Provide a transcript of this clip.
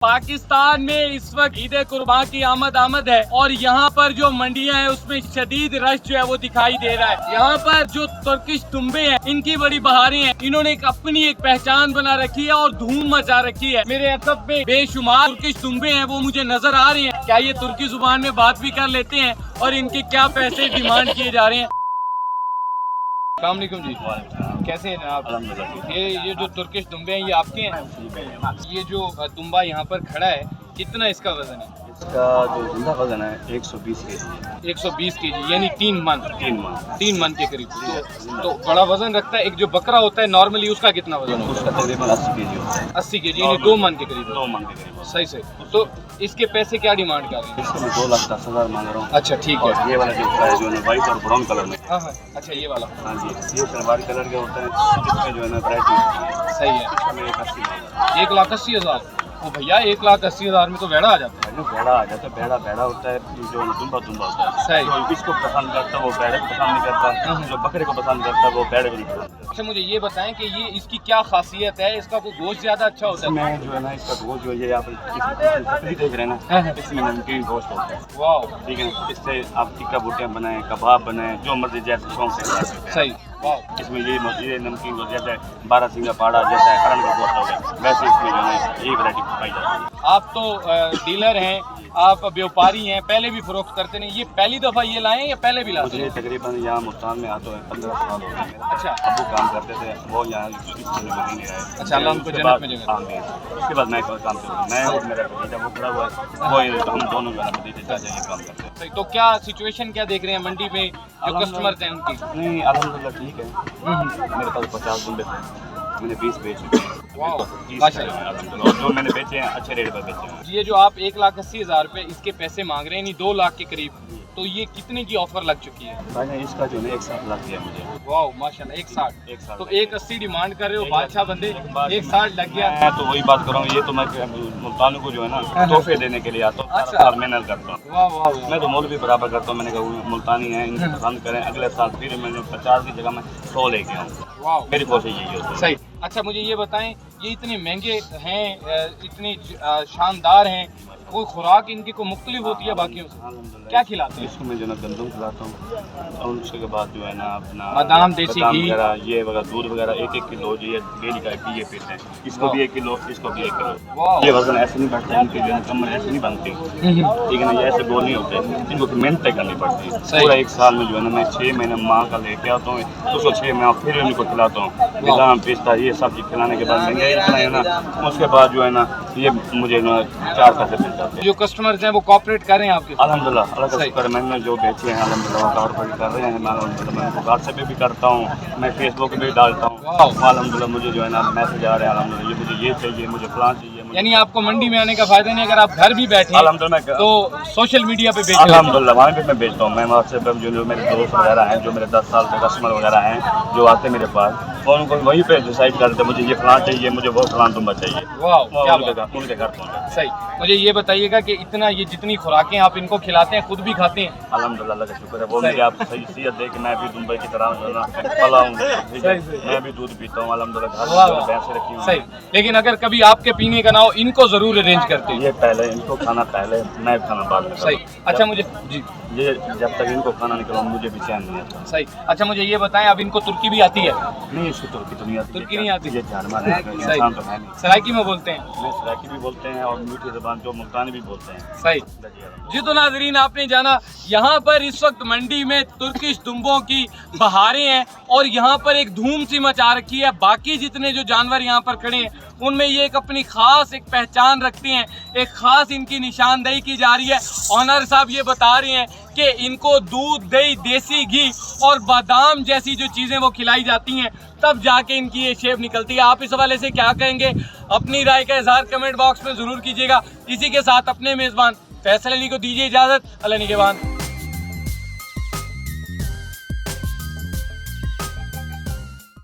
पाकिस्तान में इस वक्त ईद कुर्बान की आमद है और यहाँ पर जो मंडियाँ हैं उसमें शदीद रश जो है वो दिखाई दे रहा है। यहाँ पर जो तुर्किश दुम्बे हैं इनकी बड़ी बहारें हैं, इन्होंने अपनी एक पहचान बना रखी है और धूम मचा रखी है। मेरे अतब में बेशुमार तुर्किश दुम्बे हैं वो मुझे नजर आ रहे हैं। क्या ये तुर्की जुबान में बात भी कर लेते हैं और इनके क्या पैसे डिमांड किए जा रहे हैं? अस्सलाम वालेकुम जी, कैसे हैं आप? ये जो तुर्किश दुम्बे हैं ये आपके हैं? ये जो दुम्बा यहाँ पर खड़ा है कितना इसका वजन है? इसका जो जिंदा वजन है 120 केजी। 120 केजी यानी 3 मन के करीब। तो बड़ा वजन रखता है। एक जो बकरा होता है नॉर्मली उसका कितना वजन होता है? उसका तकरीबन 80 केजी होता है। 80 केजी यानी 2 मन के करीब। 2 मन के करीब। सही से। तो इसके पैसे क्या डिमांड कर रहे हैं? इसको मैं 2,10,000 मांग रहा हूँ। अच्छा ठीक है। ये वाला जो है जो है व्हाइट और ब्राउन कलर में। हाँ हाँ, अच्छा ये वाला। हाँ जी, ये सलवार कलर के होता है, इसमें जो है ना वैरायटी। सही है। इसका मैं 1,80,000। 1,80,000। ओ भैया 1,80,000 में तो भेड़ा आ जाता है। भेड़ा आ जाता है, भेड़ा होता है जो दुम्बा होता है। सही। तो इसको पसंद करता है वो भेड़े को पसंद नहीं करता, जो बकरे को पसंद करता है वो भेड़े को नहीं पसंद। अच्छा मुझे ये बताएं कि ये इसकी क्या खासियत है? इसका कोई गोश्त ज्यादा अच्छा होता है? इसमें जो है ना इसका गोश्त जो है आप देख रहे हैं ना, इसमें नमकीन गोश्त होता है। वाह ठीक है, इससे आप टिक्का बूटियाँ बनाएं, कबाब बनाएं, जो मर्जी जैसे शौक से बना सकते हैं। सही। वाह। इसमें ये नमकीन गोश्त जैसे 12 सिंगा पाड़ा जैसा है, हरण का गोश्त हो गया, वैसे इसमें जो है ये वैरायटी पाई जाती है। आप तो डीलर हैं, आप व्यापारी हैं, पहले भी फरोख्त करते नहीं, ये पहली दफ़ा ये लाए या पहले भी लाते? मुझे तकरीबन यहाँ मुल्तान में आते हैं 15 साल हो गए। अच्छा। अबू काम करते थे, वो यहाँ नहीं रहे। अच्छा, अल्लाह उनको जन्नत में जगह। आमीन। उसके बाद मैं काम करूँ, मैं और मेरा भतीजा वो खड़ा हुआ है, वो हम दोनों जो है भतीजे चाचा ये काम करते हैं। सही। तो क्या सिचुएशन क्या देख रहे हैं मंडी में जो कस्टमर हैं उनकी? नहीं अल्हम्दुलिल्लाह ठीक है। मेरे पास 50 दुम्बे थे, मैंने 20 बेच चुके हैं। और जो मैंने बेचे हैं अच्छे रेट पर बेचे हैं। ये जो आप 1,80,000 रुपये इसके पैसे मांग रहे हैं यानी 2 लाख के करीब, तो ये कितने की ऑफर लग चुकी है? भाई इसका जो है 1,60,000 लग गया मुझे। वाह माशाल्लाह 1,60। तो 1,80 डिमांड कर रहे हो बादशाह बंदे, 1,60 लग गया। मैं तो वही बात कर रहा हूँ, ये तो मैं मुल्तान को जो है ना तोहफे देने के लिए आता हूँ। अच्छा। मेहनत करता हूँ। वाह वाह। मैं तो मोल भी बराबर करता हूँ। मैंने कहा मुल्तानी है, इनको पसंद करें, अगले साल फिर मैंने 50 की जगह में 100 लेके आऊँ। वाह, मेरी कोशिश यही होती है। सही। अच्छा मुझे ये बताएं, ये इतने महंगे हैं, इतने शानदार हैं, कोई खुराक इनकी को मुख्तलिफ होती है बाकियों से? क्या खिलाते हैं? इसको मैं जो है गंदम खिलाता हूँ और उसके बाद जो है ना अपना बादाम, देसी घी ये वगैरह दूध वगैरह 1-1 किलो जो ये डेली का पिए पीते हैं। इसको भी 1 किलो, इसको भी 1 किलो। ये वजन ऐसे नहीं बढ़ता, इनकी जो है कमर ऐसे नहीं बनती, ठीक है ना, ये ऐसे गोल नहीं होते, इनको मेहनत तय करनी पड़ती है। पूरा 1 साल में जो है ना मैं 6 महीने माँ का लेके आता हूँ, उसको 6 महीने फिर इनको खिलाता हूँ, बादाम पिस्ता ये सब चीज़ खिलाने के बाद महंगाई इतना है ना, उसके बाद जो है ना ये मुझे 4 पैसे मिल जाते हैं। जो कस्टमर्स हैं वो कोऑपरेट कर रहे हैं आपके? अल्हम्दुलिल्लाह अलग कर मैंने जो बेचे हैं अल्हम्दुलिल्लाह कॉर्पोरेट कर रहे हैं। मैं उनको व्हाट्सएप पे भी करता हूँ, मैं फेसबुक पे भी डालता हूँ। अल्हम्दुलिल्लाह मुझे जो है ना मैसेज आ रहे हैं, अल्हम्दुलिल्लाह मुझे ये चाहिए, मुझे फलां चाहिए। यानी आपको मंडी में आने का फायदा नहीं, अगर आप घर भी बैठे अल्हम्दुलिल्लाह तो सोशल मीडिया पे बेचते हैं? अल्हम्दुलिल्लाह वहाँ पे मैं बेचता हूँ। मैं व्हाट्सएप पे जो मेरे दोस्त वगैरह हैं, जो मेरे 10 साल के कस्टमर वगैरह हैं जो आते हैं मेरे पास, और उनको वहीं पे डिसाइड करते मुझे ये फलां चाहिए, मुझे वो फलां दुम्बा चाहिए। वाह क्या उनके घर पहुँचे। सही। मुझे ये बताइएगा कि इतना ये जितनी खुराकें आप इनको खिलाते हैं खुद भी खाते हैं? अल्हम्दुलिल्लाह अल्लाह का शुक्र है, वो मुझे आप सही सेहत दे कि मैं भी दुबई की तरह पला हूँ, मैं भी दूध पीता हूँ अल्हम्दुलिल्लाह, घर में भैंस रखी हूँ। सही। लेकिन अगर कभी आपके पीने का ना हो इनको जरूर अरेंज करते हैं? ये पहले इनको खाना पहले, मैं खाना बाद में। सही। अच्छा मुझे जी, ये जब तक इनको खाना निकला मुझे भी चैन नहीं आता। सही। अच्छा मुझे ये बताएं, अब इनको तुर्की भी आती है? नहीं इसको तुर्की तो नहीं आती। तुर्की नहीं आती? ये जानवर है, इंसान तो है नहीं। सराइकी में बोलते हैं? मैं सराइकी भी बोलते हैं और मीठी ज़बान जो मुल्तानी भी बोलते हैं। सही। जी तो नाजरीन आपने जाना, यहाँ पर इस वक्त मंडी में तुर्किश दुम्बों की बहारें हैं और यहाँ पर एक धूम सी मचा रखी है। बाकी जितने जो जानवर यहाँ पर खड़े हैं उनमें ये एक अपनी खास एक पहचान रखते हैं, एक खास इनकी निशानदेही की जा रही है। ऑनर साहब ये बता रहे हैं कि इनको दूध, दही, देसी घी और बादाम जैसी जो चीज़ें वो खिलाई जाती हैं, तब जाके इनकी ये शेप निकलती है। आप इस हवाले से क्या कहेंगे? अपनी राय का इजहार कमेंट बॉक्स में ज़रूर कीजिएगा। इसी के साथ अपने मेज़बान फैसल अली को दीजिए इजाज़त। अल्लाह निगहबान।